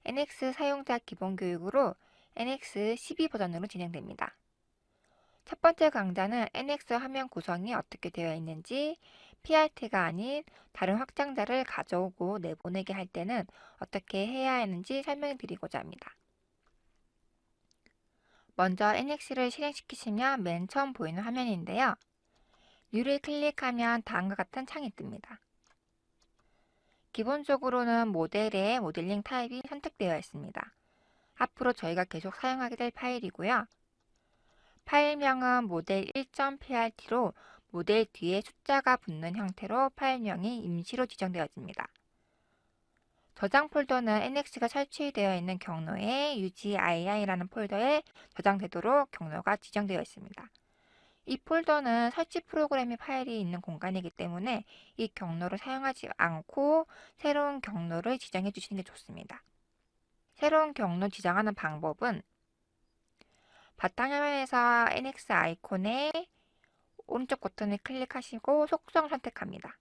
NX 사용자 기본 교육으로 NX 12 버전으로 진행됩니다. 첫 번째 강좌는 NX 화면 구성이 어떻게 되어 있는지, PRT가 아닌 다른 확장자를 가져오고 내보내게 할 때는 어떻게 해야 하는지 설명드리고자 합니다. 먼저 NX를 실행시키시면 맨 처음 보이는 화면인데요. New를 클릭하면 다음과 같은 창이 뜹니다. 기본적으로는 모델의 모델링 타입이 선택되어 있습니다. 앞으로 저희가 계속 사용하게 될 파일이고요. 파일명은 모델 1.prt로 모델 뒤에 숫자가 붙는 형태로 파일명이 임시로 지정되어집니다. 저장 폴더는 NX가 설치되어 있는 경로에 UGII라는 폴더에 저장되도록 경로가 지정되어 있습니다. 이 폴더는 설치 프로그램의 파일이 있는 공간이기 때문에 이 경로를 사용하지 않고 새로운 경로를 지정해 주시는 게 좋습니다. 새로운 경로 지정하는 방법은 바탕화면에서 NX 아이콘에 오른쪽 버튼을 클릭하시고 속성 선택합니다.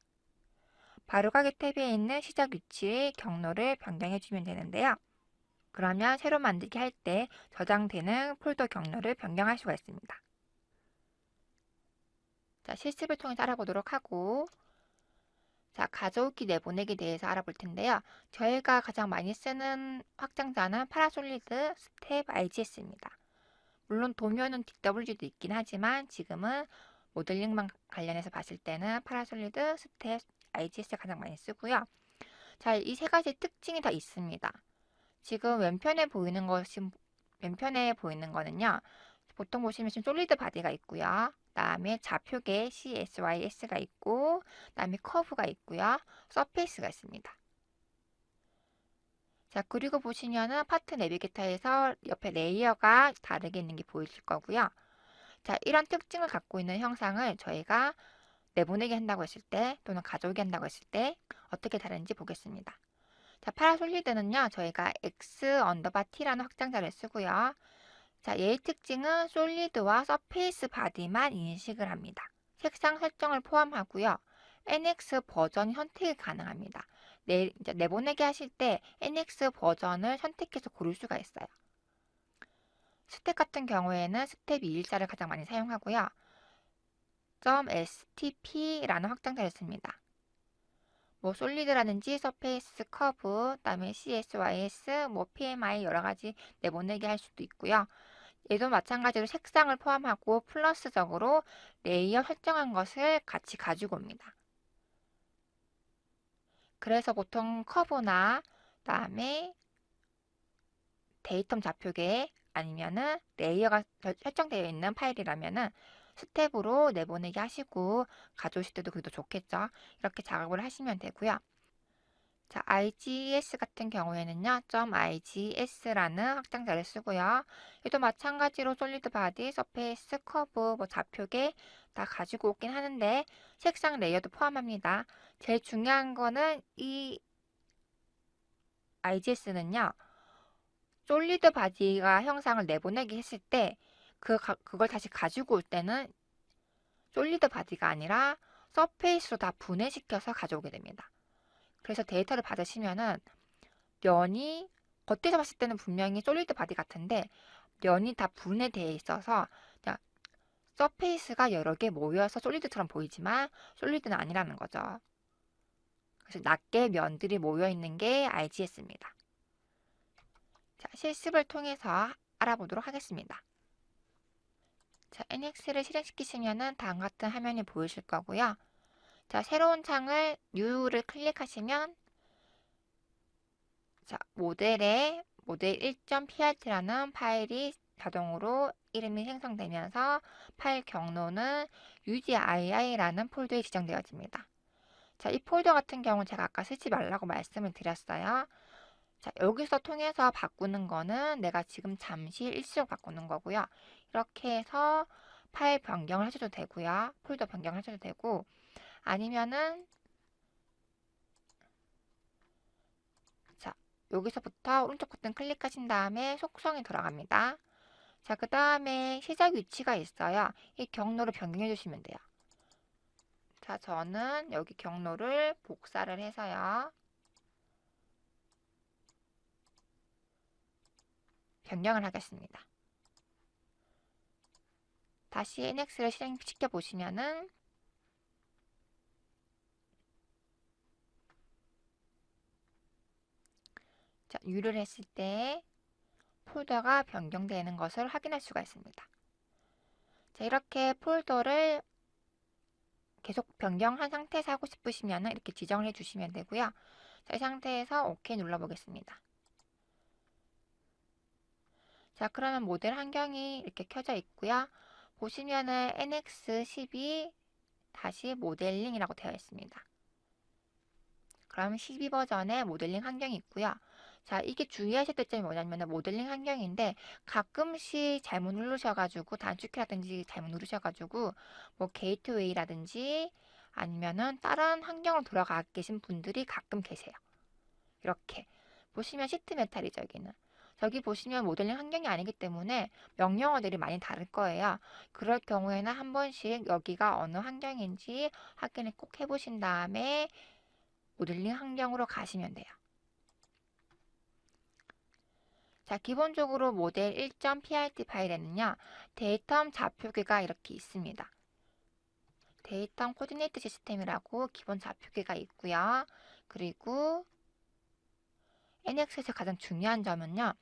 바로가기 탭에 있는 시작 위치의 경로를 변경해 주면 되는데요. 그러면 새로 만들기 할 때 저장되는 폴더 경로를 변경할 수가 있습니다. 자, 실습을 통해서 알아보도록 하고, 자, 가져오기 내보내기 대해서 알아볼 텐데요. 저희가 가장 많이 쓰는 확장자는 파라솔리드 스텝 IGS입니다. 물론 도면은 DWG도 있긴 하지만 지금은 모델링만 관련해서 봤을 때는 파라솔리드 스텝 IGS 가장 많이 쓰고요. 자, 이 세 가지 특징이 다 있습니다. 지금 왼편에 보이는 거는요. 보통 보시면 지금 솔리드 바디가 있고요. 그다음에 좌표계 CSYS가 있고, 그다음에 커브가 있고요. 서페이스가 있습니다. 자, 그리고 보시면은 파트 내비게이터에서 옆에 레이어가 다르게 있는 게 보이실 거고요. 자, 이런 특징을 갖고 있는 형상을 저희가 내보내기 한다고 했을 때 또는 가져오기 한다고 했을 때 어떻게 다른지 보겠습니다. 자, 파라솔리드는요, 저희가 X_T라는 확장자를 쓰고요. 자, 얘의 특징은 솔리드와 서페이스 바디만 인식을 합니다. 색상 설정을 포함하고요. NX 버전 선택이 가능합니다. 이제 내보내기 하실 때 NX 버전을 선택해서 고를 수가 있어요. 스텝 같은 경우에는 스텝 214를 가장 많이 사용하고요. .stp라는 확장자를 씁니다. 뭐 솔리드라든지 서페이스, 커브, 그다음에 CSYS, 뭐 PMI 여러 가지 내보내기 할 수도 있고요. 얘도 마찬가지로 색상을 포함하고 플러스적으로 레이어 설정한 것을 같이 가지고 옵니다. 그래서 보통 커브나 그다음에 데이텀 좌표계 아니면은 레이어가 설정되어 있는 파일이라면은 스텝으로 내보내기 하시고 가져오실 때도 그게 더 좋겠죠. 이렇게 작업을 하시면 되고요. 자, IGS 같은 경우에는요, .IGS라는 확장자를 쓰고요. 얘도 마찬가지로 솔리드 바디, 서페이스, 커브, 뭐 좌표계 다 가지고 오긴 하는데 색상 레이어도 포함합니다. 제일 중요한 거는 이 IGS는요, 솔리드 바디가 형상을 내보내기 했을 때 그걸 다시 가지고 올 때는 솔리드 바디가 아니라 서페이스로 다 분해시켜서 가져오게 됩니다. 그래서 데이터를 받으시면은 면이 겉에서 봤을 때는 분명히 솔리드 바디 같은데 면이 다 분해되어 있어서 그냥 서페이스가 여러 개 모여서 솔리드처럼 보이지만 솔리드는 아니라는 거죠. 그래서 낮게 면들이 모여 있는 게 IGS입니다. 자, 실습을 통해서 알아보도록 하겠습니다. 자, NX를 실행시키시면은 다음 같은 화면이 보이실 거고요. 자, 새로운 창을 New를 클릭하시면 자, 모델에 모델 1.prt라는 파일이 자동으로 이름이 생성되면서 파일 경로는 UGII라는 폴더에 지정되어집니다. 자, 이 폴더 같은 경우는 제가 아까 쓰지 말라고 말씀을 드렸어요. 자, 여기서 통해서 바꾸는 거는 내가 지금 잠시 일시적 바꾸는 거고요. 이렇게 해서 파일 변경을 하셔도 되고요. 폴더 변경을 하셔도 되고 아니면은 자, 여기서부터 오른쪽 버튼 클릭하신 다음에 속성에 들어갑니다. 자, 그 다음에 시작 위치가 있어요. 이 경로를 변경해 주시면 돼요. 자, 저는 여기 경로를 복사를 해서요. 변경을 하겠습니다. 다시 NX를 실행시켜 보시면은 자, 유를 했을 때 폴더가 변경되는 것을 확인할 수가 있습니다. 자, 이렇게 폴더를 계속 변경한 상태에서 하고 싶으시면 이렇게 지정을 해주시면 되고요. 자, 이 상태에서 OK 눌러 보겠습니다. 자, 그러면 모델 환경이 이렇게 켜져 있고요. 보시면은 NX12 다시 모델링이라고 되어 있습니다. 그럼 12 버전의 모델링 환경이 있고요. 자, 이게 주의하셔야 될 점이 뭐냐면 모델링 환경인데 가끔씩 잘못 누르셔가지고 단축키라든지 잘못 누르셔가지고 뭐 게이트웨이라든지 아니면은 다른 환경으로 들어가 계신 분들이 가끔 계세요. 이렇게 보시면 시트 메탈이죠, 여기는. 저기 보시면 모델링 환경이 아니기 때문에 명령어들이 많이 다를 거예요. 그럴 경우에는 한 번씩 여기가 어느 환경인지 확인을 꼭 해보신 다음에 모델링 환경으로 가시면 돼요. 자, 기본적으로 모델 1.prt 파일에는요, 데이텀 좌표계가 이렇게 있습니다. 데이텀 코디네이트 시스템이라고 기본 좌표계가 있고요. 그리고 NX에서 가장 중요한 점은요,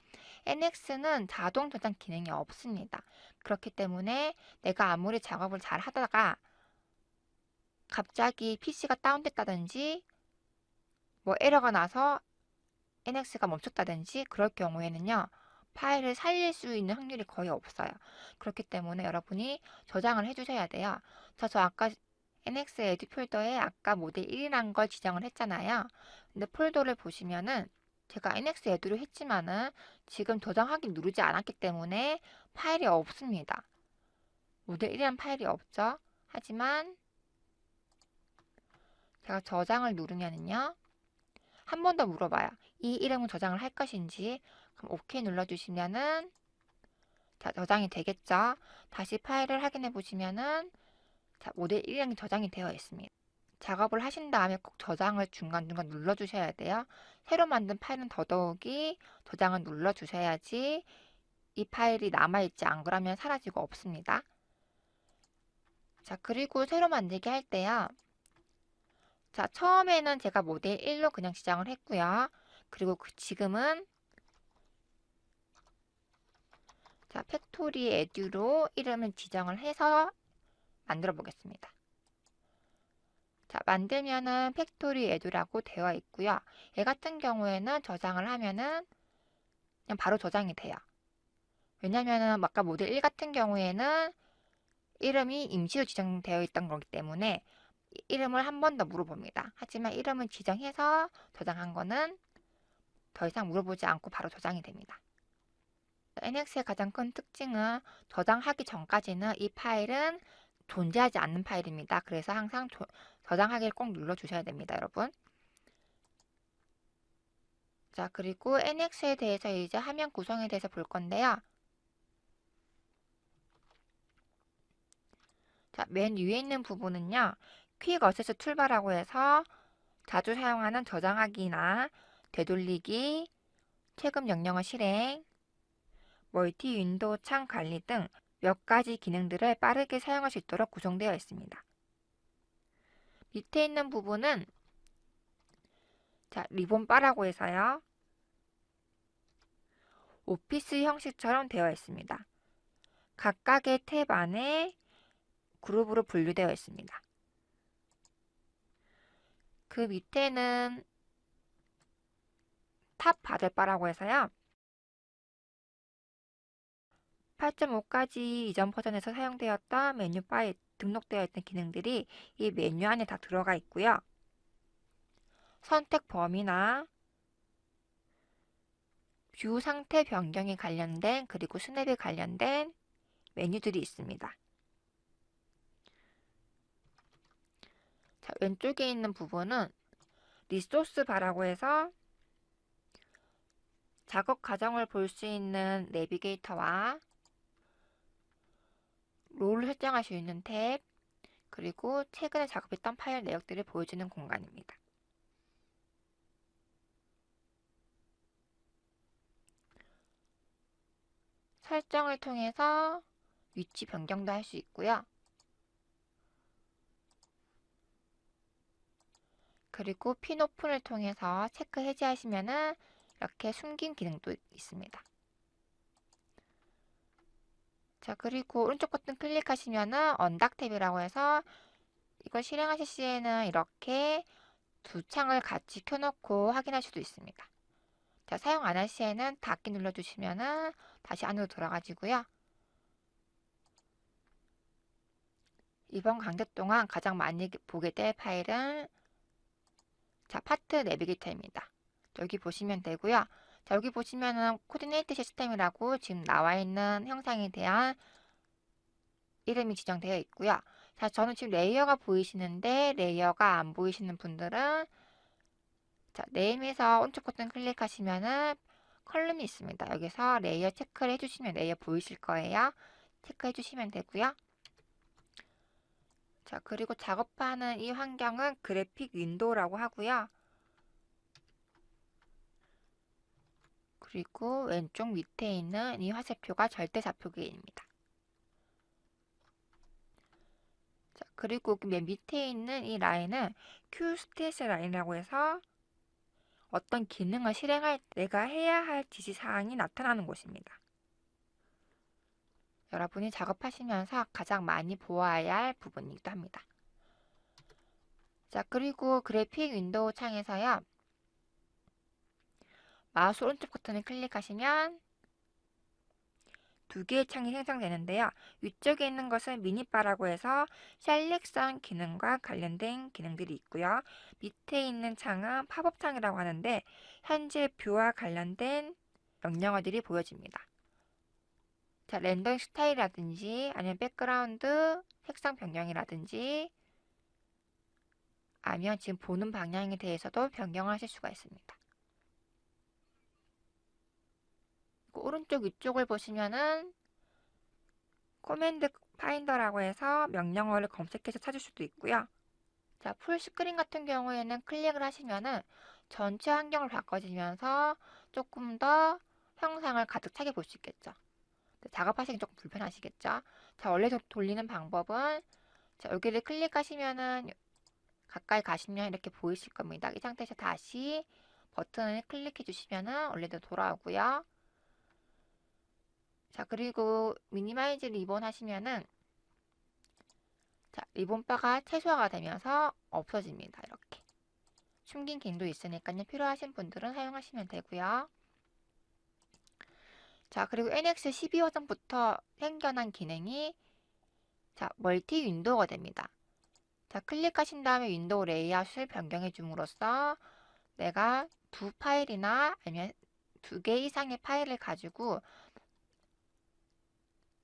NX는 자동 저장 기능이 없습니다. 그렇기 때문에 내가 아무리 작업을 잘 하다가 갑자기 PC가 다운됐다든지 뭐 에러가 나서 NX가 멈췄다든지 그럴 경우에는요, 파일을 살릴 수 있는 확률이 거의 없어요. 그렇기 때문에 여러분이 저장을 해주셔야 돼요. 저 아까 NX 에듀 폴더에 아까 모델 1이라는 걸 지정을 했잖아요. 근데 폴더를 보시면은 제가 NX 에듀로 했지만은 지금 저장하기 누르지 않았기 때문에 파일이 없습니다. 모델 1이라는 파일이 없죠. 하지만 제가 저장을 누르면은요, 한 번 더 물어봐요. 이 이름은 저장을 할 것인지. 그럼 OK 눌러주시면은 자, 저장이 되겠죠. 다시 파일을 확인해 보시면은 자, 모델 1이랑이 저장이 되어 있습니다. 작업을 하신 다음에 꼭 저장을 중간중간 눌러주셔야 돼요. 새로 만든 파일은 더더욱이 저장을 눌러주셔야지 이 파일이 남아있지, 안 그러면 사라지고 없습니다. 자, 그리고 새로 만들기 할 때요. 자, 처음에는 제가 모델 1로 그냥 지정을 했고요. 그리고 지금은 자, 팩토리 에듀로 이름을 지정을 해서 만들어 보겠습니다. 자, 만들면은 팩토리 에듀라고 되어 있고요. 얘 같은 경우에는 저장을 하면은 그냥 바로 저장이 돼요. 왜냐면은 아까 모델 1 같은 경우에는 이름이 임시로 지정되어 있던 거기 때문에 이름을 한 번 더 물어봅니다. 하지만 이름을 지정해서 저장한 거는 더 이상 물어보지 않고 바로 저장이 됩니다. NX의 가장 큰 특징은 저장하기 전까지는 이 파일은 존재하지 않는 파일입니다. 그래서 항상 저장하기를 꼭 눌러주셔야 됩니다, 여러분. 자, 그리고 NX에 대해서 이제 화면 구성에 대해서 볼 건데요. 자, 맨 위에 있는 부분은요, 퀵 어세스 툴바라고 해서 자주 사용하는 저장하기나 되돌리기, 최근 명령어 실행, 멀티 윈도우 창 관리 등 몇 가지 기능들을 빠르게 사용할 수 있도록 구성되어 있습니다. 밑에 있는 부분은 자, 리본 바라고 해서요. 오피스 형식처럼 되어 있습니다. 각각의 탭 안에 그룹으로 분류되어 있습니다. 그 밑에는 탑 바들바라고 해서요. 8.5까지 이전 버전에서 사용되었던 메뉴 바에 등록되어 있던 기능들이 이 메뉴 안에 다 들어가 있고요. 선택 범위나 뷰 상태 변경에 관련된 그리고 스냅에 관련된 메뉴들이 있습니다. 자, 왼쪽에 있는 부분은 리소스 바라고 해서 작업 과정을 볼 수 있는 내비게이터와 롤을 설정할 수 있는 탭, 그리고 최근에 작업했던 파일 내역들을 보여주는 공간입니다. 설정을 통해서 위치 변경도 할 수 있고요. 그리고 핀 오픈을 통해서 체크 해제하시면은 이렇게 숨긴 기능도 있습니다. 자, 그리고 오른쪽 버튼 클릭하시면은 언닥 탭이라고 해서 이걸 실행하실 시에는 이렇게 두 창을 같이 켜놓고 확인할 수도 있습니다. 자, 사용 안 할 시에는 닫기 눌러주시면은 다시 안으로 들어가지고요. 이번 강좌 동안 가장 많이 보게 될 파일은 자, 파트 내비게이터입니다. 여기 보시면 되고요. 자, 여기 보시면은 코디네이트 시스템이라고 지금 나와 있는 형상에 대한 이름이 지정되어 있고요. 자, 저는 지금 레이어가 보이시는데 레이어가 안 보이시는 분들은 자, 네임에서 오른쪽 버튼 클릭하시면은 컬럼이 있습니다. 여기서 레이어 체크를 해주시면 레이어 보이실 거예요. 체크해 주시면 되고요. 자, 그리고 작업하는 이 환경은 그래픽 윈도우라고 하고요. 그리고 왼쪽 밑에 있는 이 화살표가 절대좌표계입니다. 자, 그리고 맨 밑에 있는 이 라인은 Q 스테이스 라인이라고 해서 어떤 기능을 실행할 때 내가 해야 할 지시사항이 나타나는 곳입니다. 여러분이 작업하시면서 가장 많이 보아야 할 부분이기도 합니다. 자, 그리고 그래픽 윈도우 창에서요. 마우스 오른쪽 버튼을 클릭하시면 두 개의 창이 생성되는데요. 위쪽에 있는 것은 미니바라고 해서 셀렉션 기능과 관련된 기능들이 있고요. 밑에 있는 창은 팝업 창이라고 하는데 현재 뷰와 관련된 명령어들이 보여집니다. 자, 렌더링 스타일이라든지 아니면 백그라운드 색상 변경이라든지 아니면 지금 보는 방향에 대해서도 변경을 하실 수가 있습니다. 오른쪽 위쪽을 보시면은 코맨드 파인더라고 해서 명령어를 검색해서 찾을 수도 있고요. 자, 풀스크린 같은 경우에는 클릭을 하시면은 전체 환경을 바꿔지면서 조금 더 형상을 가득 차게 볼 수 있겠죠. 작업하시기 조금 불편하시겠죠. 자, 원래 돌리는 방법은 자, 여기를 클릭하시면은 가까이 가시면 이렇게 보이실 겁니다. 이 상태에서 다시 버튼을 클릭해 주시면은 원래대로 돌아오고요. 자, 그리고 미니마이즈 리본 하시면은 자, 리본 바가 최소화가 되면서 없어집니다. 이렇게. 숨긴 기능도 있으니까요. 필요하신 분들은 사용하시면 되고요. 자, 그리고 NX 12 버전부터 생겨난 기능이 자, 멀티 윈도우가 됩니다. 자, 클릭하신 다음에 윈도우 레이아웃을 변경해 줌으로써 내가 두 파일이나 아니면 두 개 이상의 파일을 가지고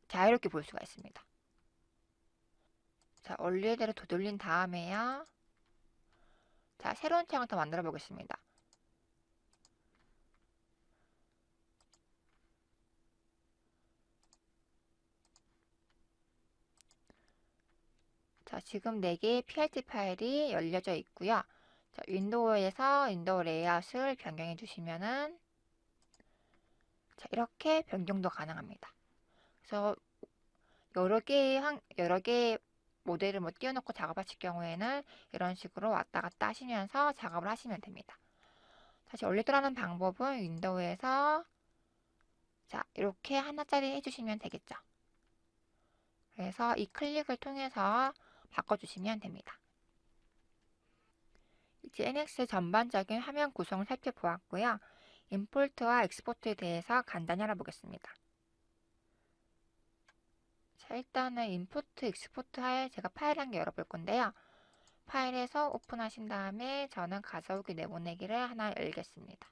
자유롭게 볼 수가 있습니다. 자, 원래대로 되돌린 다음에요. 자, 새로운 창을 더 만들어 보겠습니다. 자, 지금 4개의 PRT 파일이 열려져 있고요. 자, 윈도우에서 윈도우 레이아웃을 변경해 주시면은 자, 이렇게 변경도 가능합니다. 그래서 여러 개의 모델을 뭐 띄워놓고 작업하실 경우에는 이런 식으로 왔다 갔다 하시면서 작업을 하시면 됩니다. 다시 원래대로 하는 방법은 윈도우에서 자, 이렇게 하나짜리 해주시면 되겠죠. 그래서 이 클릭을 통해서 바꿔주시면 됩니다. 이제 NX의 전반적인 화면 구성을 살펴보았고요. 임포트와 엑스포트에 대해서 간단히 알아보겠습니다. 자, 일단은 임포트, 엑스포트 할 제가 파일 한 개 열어볼 건데요. 파일에서 오픈하신 다음에 저는 가져오기 내보내기를 하나 열겠습니다.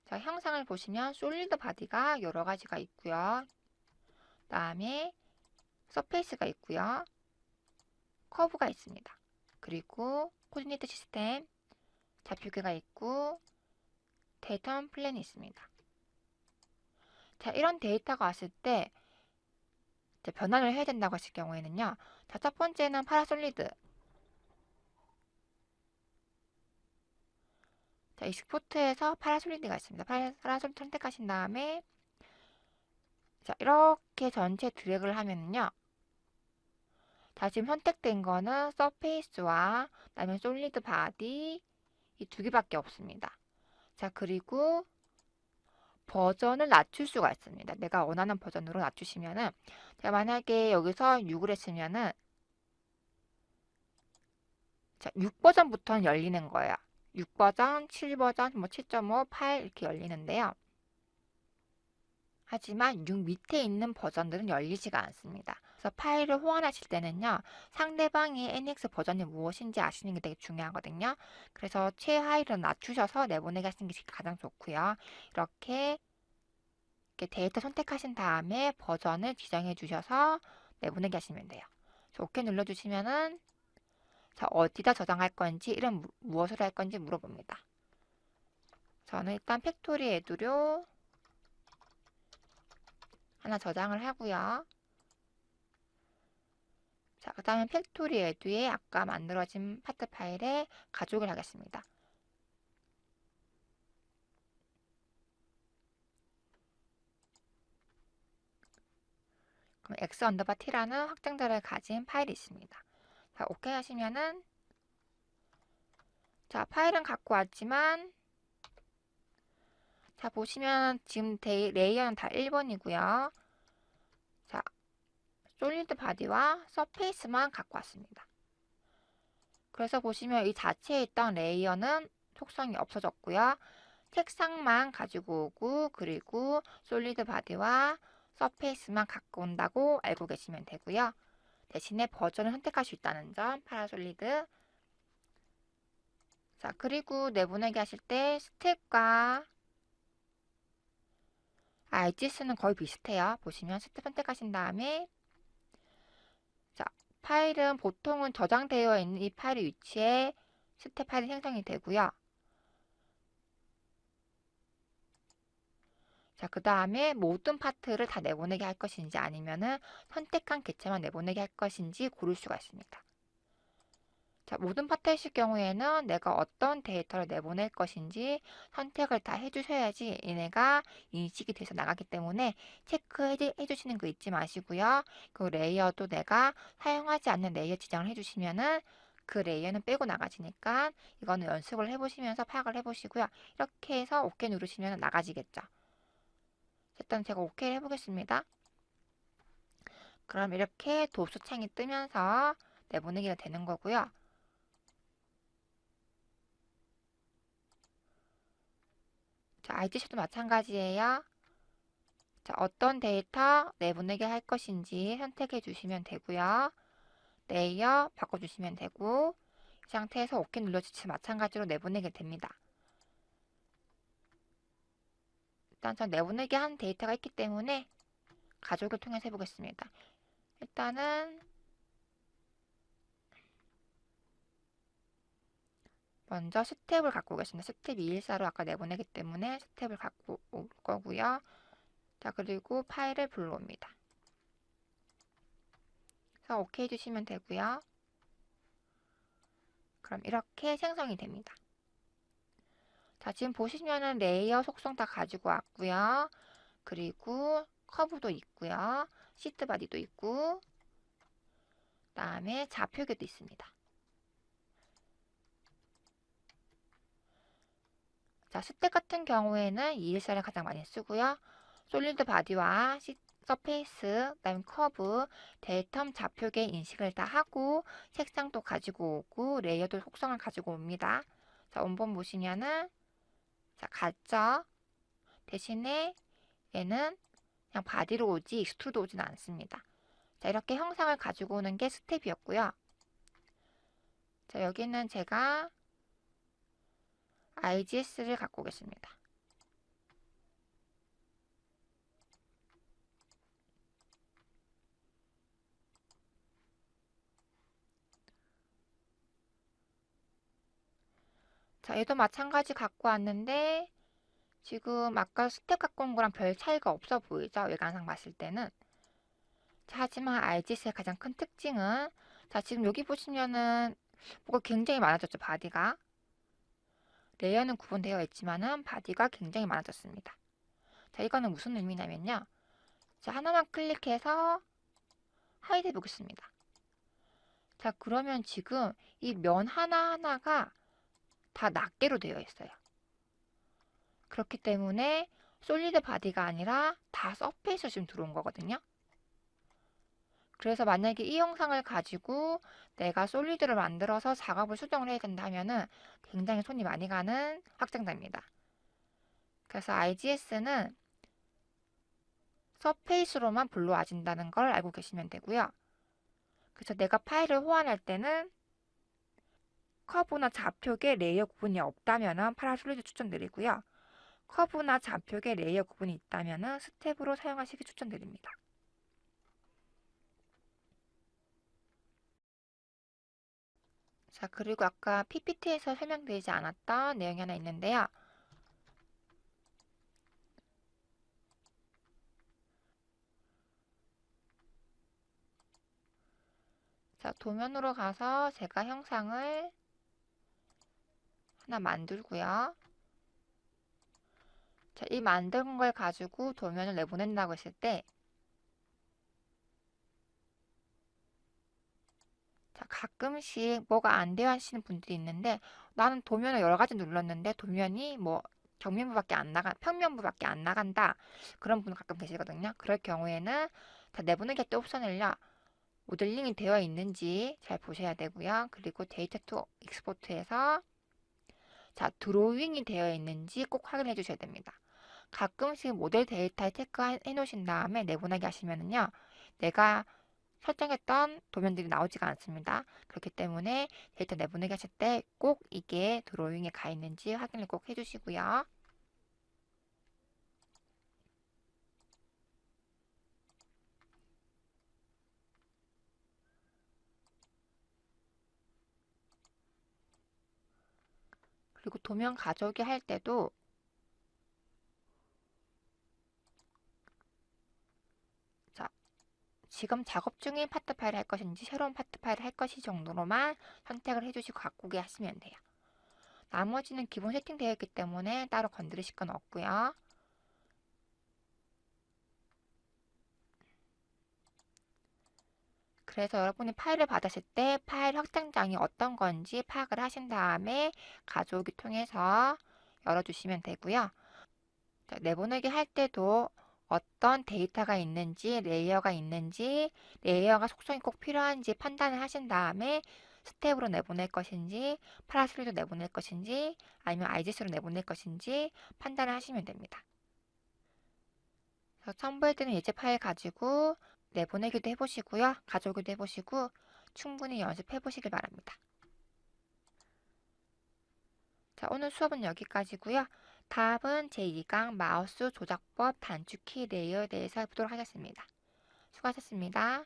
자, 형상을 보시면 솔리드 바디가 여러 가지가 있고요. 다음에 서페이스가 있고요. 커브가 있습니다. 그리고 코디네이트 시스템, 좌표계가 있고 데이터 플랜이 있습니다. 자, 이런 데이터가 왔을 때 변환을 해야 된다고 하실 경우에는요. 자, 첫 번째는 파라솔리드. 자, 익스포트에서 파라솔리드가 있습니다. 파라솔리드 선택하신 다음에 자, 이렇게 전체 드래그를 하면요. 자, 지금 선택된 거는 서페이스와 그다음에 솔리드 바디 이 두 개밖에 없습니다. 자, 그리고 버전을 낮출 수가 있습니다. 내가 원하는 버전으로 낮추시면은 제가 만약에 여기서 6을 했으면은 자, 6버전부터는 열리는 거예요. 6버전, 7버전, 뭐 7.5, 8 이렇게 열리는데요. 하지만 6 밑에 있는 버전들은 열리지가 않습니다. 그래서 파일을 호환하실 때는요. 상대방이 NX 버전이 무엇인지 아시는 게 되게 중요하거든요. 그래서 최하위로 낮추셔서 내보내기 하시는 게 가장 좋고요. 이렇게 데이터 선택하신 다음에 버전을 지정해 주셔서 내보내기 하시면 돼요. OK 눌러주시면은 자, 어디다 저장할 건지 이런 무엇을 할 건지 물어봅니다. 저는 일단 팩토리 에두료 하나 저장을 하고요. 자, 그 다음에 팩토리 에두에 아까 만들어진 파트 파일에 가족을 하겠습니다. 그럼 x 언더바 t라는 확장자를 가진 파일이 있습니다. 자, OK 하시면은 자, 파일은 갖고 왔지만 자, 보시면 지금 레이어는 다 1번이고요. 자, 솔리드 바디와 서페이스만 갖고 왔습니다. 그래서 보시면 이 자체에 있던 레이어는 속성이 없어졌고요. 색상만 가지고 오고 그리고 솔리드 바디와 서페이스만 갖고 온다고 알고 계시면 되고요. 대신에 버전을 선택할 수 있다는 점, 파라솔리드. 자, 그리고 내보내기 하실 때 스텝과 IGS는 거의 비슷해요. 보시면 스텝 선택하신 다음에 자, 파일은 보통은 저장되어 있는 이 파일의 위치에 스텝 파일이 생성이 되고요. 자, 그 다음에 모든 파트를 다 내보내게 할 것인지 아니면은 선택한 객체만 내보내게 할 것인지 고를 수가 있습니다. 자, 모든 파트이실 경우에는 내가 어떤 데이터를 내보낼 것인지 선택을 다 해주셔야지 얘네가 인식이 돼서 나가기 때문에 체크해 주시는 거 잊지 마시고요. 그 레이어도 내가 사용하지 않는 레이어 지정을 해주시면은 그 레이어는 빼고 나가지니까 이거는 연습을 해보시면서 파악을 해보시고요. 이렇게 해서 OK 누르시면 나가지겠죠. 일단 제가 OK 해보겠습니다. 그럼 이렇게 도수 창이 뜨면서 내보내기가 되는 거고요. 자, IGC도 마찬가지예요. 자, 어떤 데이터 내보내게 할 것인지 선택해 주시면 되고요. 레이어 바꿔주시면 되고 이 상태에서 OK 눌러주시면 마찬가지로 내보내게 됩니다. 일단 전 내보내게 한 데이터가 있기 때문에 가족을 통해서 해보겠습니다. 일단은 먼저 스텝을 갖고 오겠습니다. 스텝 214로 아까 내보내기 때문에 스텝을 갖고 올 거고요. 자, 그리고 파일을 불러옵니다. 그래서 OK 해주시면 되고요. 그럼 이렇게 생성이 됩니다. 자, 지금 보시면은 레이어 속성 다 가지고 왔고요. 그리고 커브도 있고요. 시트 바디도 있고 그다음에 좌표계도 있습니다. 자, 스택 같은 경우에는 214를 가장 많이 쓰고요. 솔리드 바디와 서페이스, 그다음에 커브, 데이텀 좌표계 인식을 다 하고 색상도 가지고 오고 레이어도 속성을 가지고 옵니다. 자, 원본 보시면은 자, 같죠? 대신에 얘는 그냥 바디로 오지 익스트루드 오지는 않습니다. 자, 이렇게 형상을 가지고 오는 게 스텝이었고요. 자, 여기는 제가 IGS를 갖고 오겠습니다. 자, 얘도 마찬가지 갖고 왔는데 지금 아까 스텝 갖고 온 거랑 별 차이가 없어 보이죠? 외관상 봤을 때는. 자, 하지만 IGS의 가장 큰 특징은 자, 지금 여기 보시면은 뭐가 굉장히 많아졌죠, 바디가. 레이어는 구분되어 있지만은 바디가 굉장히 많아졌습니다. 자, 이거는 무슨 의미냐면요. 자, 하나만 클릭해서 하이드 해보겠습니다. 자, 그러면 지금 이 면 하나하나가 다 낱개로 되어 있어요. 그렇기 때문에 솔리드 바디가 아니라 다 서페이스로 지금 들어온 거거든요. 그래서 만약에 이 영상을 가지고 내가 솔리드를 만들어서 작업을 수정을 해야 된다면은 굉장히 손이 많이 가는 확장자입니다. 그래서 IGS는 서페이스로만 불러와진다는 걸 알고 계시면 되고요. 그래서 내가 파일을 호환할 때는 커브나 좌표계 레이어 구분이 없다면 파라솔리드 추천드리고요. 커브나 좌표계 레이어 구분이 있다면 스텝으로 사용하시기 추천드립니다. 자, 그리고 아까 PPT에서 설명드리지 않았던 내용이 하나 있는데요. 자, 도면으로 가서 제가 형상을 하나 만들고요. 자, 이 만든 걸 가지고 도면을 내보낸다고 했을 때, 자, 가끔씩 뭐가 안 돼요 하시는 분들이 있는데, 나는 도면을 여러 가지 눌렀는데 도면이 뭐 평면부밖에 안 나간다. 그런 분 가끔 계시거든요. 그럴 경우에는 다 내보내기 할 때 옵션을요. 모델링이 되어 있는지 잘 보셔야 되고요. 그리고 데이터 투 익스포트에서 자, 드로잉이 되어 있는지 꼭 확인해 주셔야 됩니다. 가끔씩 모델 데이터에 체크해 놓으신 다음에 내보내기 하시면은요. 내가 설정했던 도면들이 나오지가 않습니다. 그렇기 때문에 데이터 내보내기 하실 때 꼭 이게 드로잉에 가 있는지 확인을 꼭 해주시고요. 그리고 도면 가져오기 할 때도 자, 지금 작업 중인 파트 파일을 할 것인지 새로운 파트 파일을 할 것이 정도로만 선택을 해주시고 가꾸게 하시면 돼요. 나머지는 기본 세팅되어 있기 때문에 따로 건드리실 건 없고요. 그래서 여러분이 파일을 받으실 때 파일 확장장이 어떤 건지 파악을 하신 다음에 가져오기 통해서 열어주시면 되고요. 자, 내보내기 할 때도 어떤 데이터가 있는지, 레이어가 있는지, 레이어가 속성이 꼭 필요한지 판단을 하신 다음에 스텝으로 내보낼 것인지, 파라솔리도 내보낼 것인지, 아니면 IGS로 내보낼 것인지 판단을 하시면 됩니다. 그래서 첨부할 때는 예제 파일 가지고 내보내기도 해보시고요. 가져오기도 해보시고 충분히 연습해 보시길 바랍니다. 자, 오늘 수업은 여기까지고요. 다음은 제2강 마우스 조작법 단축키 레이어에 대해서 해보도록 하겠습니다. 수고하셨습니다.